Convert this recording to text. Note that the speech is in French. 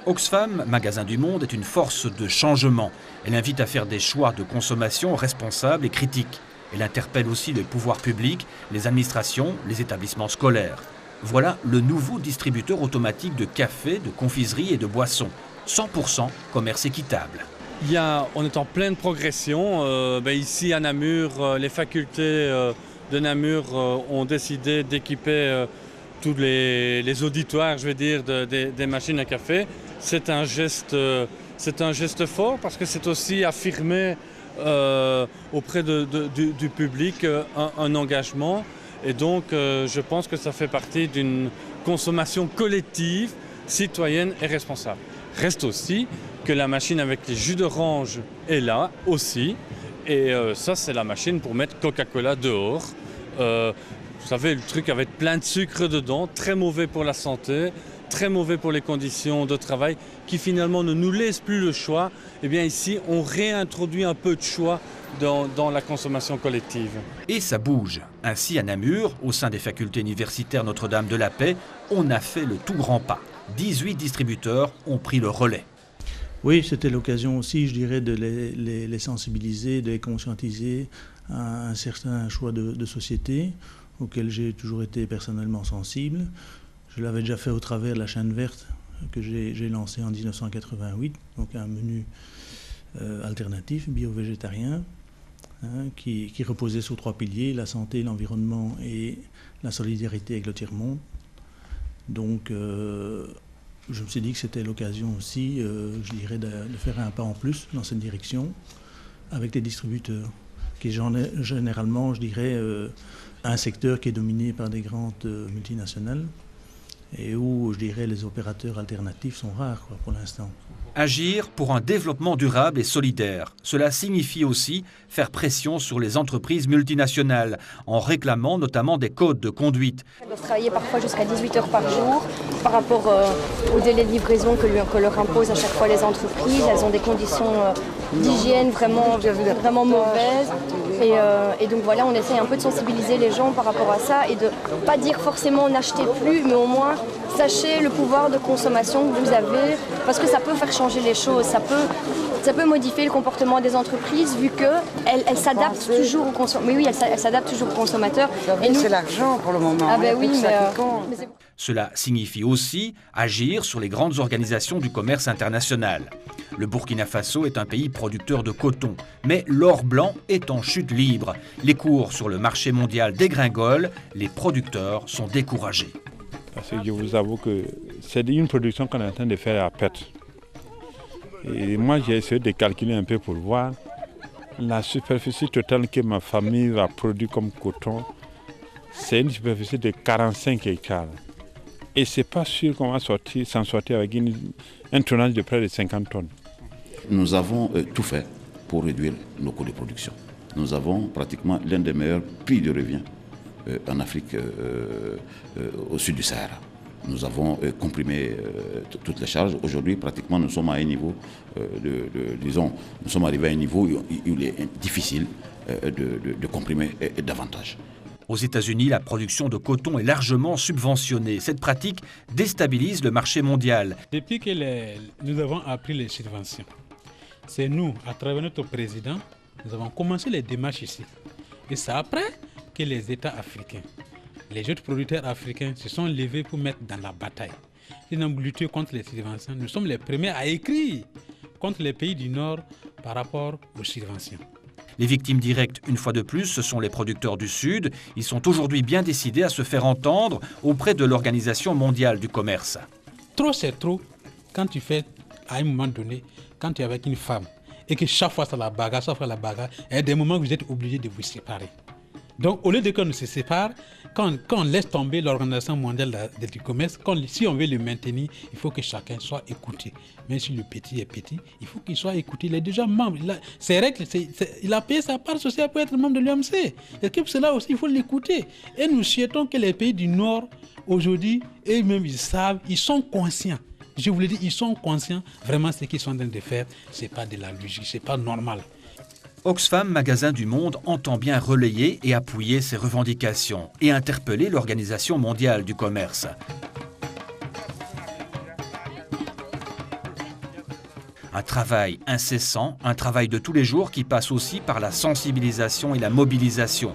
Oxfam, magasin du monde, est une force de changement. Elle invite à faire des choix de consommation responsables et critiques. Elle interpelle aussi les pouvoirs publics, les administrations, les établissements scolaires. Voilà le nouveau distributeur automatique de café, de confiserie et de boissons. 100% commerce équitable. On est en pleine progression. Ici à Namur, les facultés de Namur ont décidé d'équiper tous les auditoires, je vais dire, des machines à café. C'est un geste fort parce que c'est aussi affirmer auprès du public un engagement. Et donc, je pense que ça fait partie d'une consommation collective, citoyenne et responsable. Reste aussi que la machine avec les jus d'orange est là aussi. Et ça, c'est la machine pour mettre Coca-Cola dehors. Vous savez, le truc avec plein de sucre dedans, très mauvais pour la santé, très mauvais pour les conditions de travail, qui finalement ne nous laisse plus le choix. Eh bien ici, on réintroduit un peu de choix dans la consommation collective. Et ça bouge. Ainsi, à Namur, au sein des facultés universitaires Notre-Dame de la Paix, on a fait le tout grand pas. 18 distributeurs ont pris le relais. Oui, c'était l'occasion aussi, je dirais, de les sensibiliser, de les conscientiser à un certain choix de société auquel j'ai toujours été personnellement sensible. Je l'avais déjà fait au travers de la chaîne verte que j'ai lancée en 1988, donc un menu alternatif, bio-végétarien, qui reposait sur 3 piliers, la santé, l'environnement et la solidarité avec le tiers-monde. Donc je me suis dit que c'était l'occasion aussi, je dirais, de faire un pas en plus dans cette direction avec les distributeurs, qui est généralement, je dirais, un secteur qui est dominé par des grandes multinationales et où, je dirais, les opérateurs alternatifs sont rares pour l'instant. Agir pour un développement durable et solidaire. Cela signifie aussi faire pression sur les entreprises multinationales, en réclamant notamment des codes de conduite. Elles doivent travailler parfois jusqu'à 18 heures par jour par rapport au délai de livraison que leur imposent à chaque fois les entreprises. Elles ont des conditions d'hygiène vraiment mauvaises. Et donc voilà, on essaye un peu de sensibiliser les gens par rapport à ça et de ne pas dire forcément n'achetez plus, mais au moins sachez le pouvoir de consommation que vous avez, parce que ça peut faire changer les choses, ça peut modifier le comportement des entreprises vu qu'elles s'adaptent toujours aux consommateurs. Mais oui, elles s'adaptent toujours aux consommateurs. Et nous, c'est l'argent pour le moment. Ah ben oui, mais cela signifie aussi agir sur les grandes organisations du commerce international. Le Burkina Faso est un pays producteur de coton, mais l'or blanc est en chute libre. Les cours sur le marché mondial dégringolent, les producteurs sont découragés. Parce que je vous avoue que c'est une production qu'on est en train de faire à perte. Et moi, j'ai essayé de calculer un peu pour voir la superficie totale que ma famille va produire comme coton. C'est une superficie de 45 hectares. Et ce n'est pas sûr qu'on va s'en sortir avec un tonnage de près de 50 tonnes. Nous avons tout fait pour réduire nos coûts de production. Nous avons pratiquement l'un des meilleurs prix de revient en Afrique au sud du Sahara. Nous avons comprimé toutes les charges. Aujourd'hui, pratiquement, nous sommes à un niveau, nous sommes arrivés à un niveau où il est difficile de comprimer davantage. Aux États-Unis, la production de coton est largement subventionnée. Cette pratique déstabilise le marché mondial. Depuis que nous avons appris les subventions, c'est nous, à travers notre président, nous avons commencé les démarches ici. Et c'est après que les États africains, les autres producteurs africains se sont levés pour mettre dans la bataille. Ils ont lutté contre les subventions. Nous sommes les premiers à écrire contre les pays du Nord par rapport aux subventions. Les victimes directes, une fois de plus, ce sont les producteurs du Sud. Ils sont aujourd'hui bien décidés à se faire entendre auprès de l'Organisation mondiale du commerce. Trop, c'est trop. Quand tu fais, à un moment donné, quand tu es avec une femme et que chaque fois c'est la bagarre, il y a des moments où vous êtes obligés de vous séparer. Donc, au lieu de qu'on se sépare, quand on laisse tomber l'Organisation mondiale du commerce, si on veut le maintenir, il faut que chacun soit écouté. Même si le petit est petit, il faut qu'il soit écouté. Il est déjà membre. C'est vrai qu'il a payé sa part sociale pour être membre de l'OMC. Et que pour cela aussi, il faut l'écouter. Et nous souhaitons que les pays du Nord, aujourd'hui, eux-mêmes, ils savent, ils sont conscients. Je vous le dis, ils sont conscients. Vraiment, ce qu'ils sont en train de faire, ce n'est pas de la logique, ce n'est pas normal. Oxfam, magasin du monde, entend bien relayer et appuyer ces revendications et interpeller l'Organisation mondiale du commerce. Un travail incessant, un travail de tous les jours qui passe aussi par la sensibilisation et la mobilisation.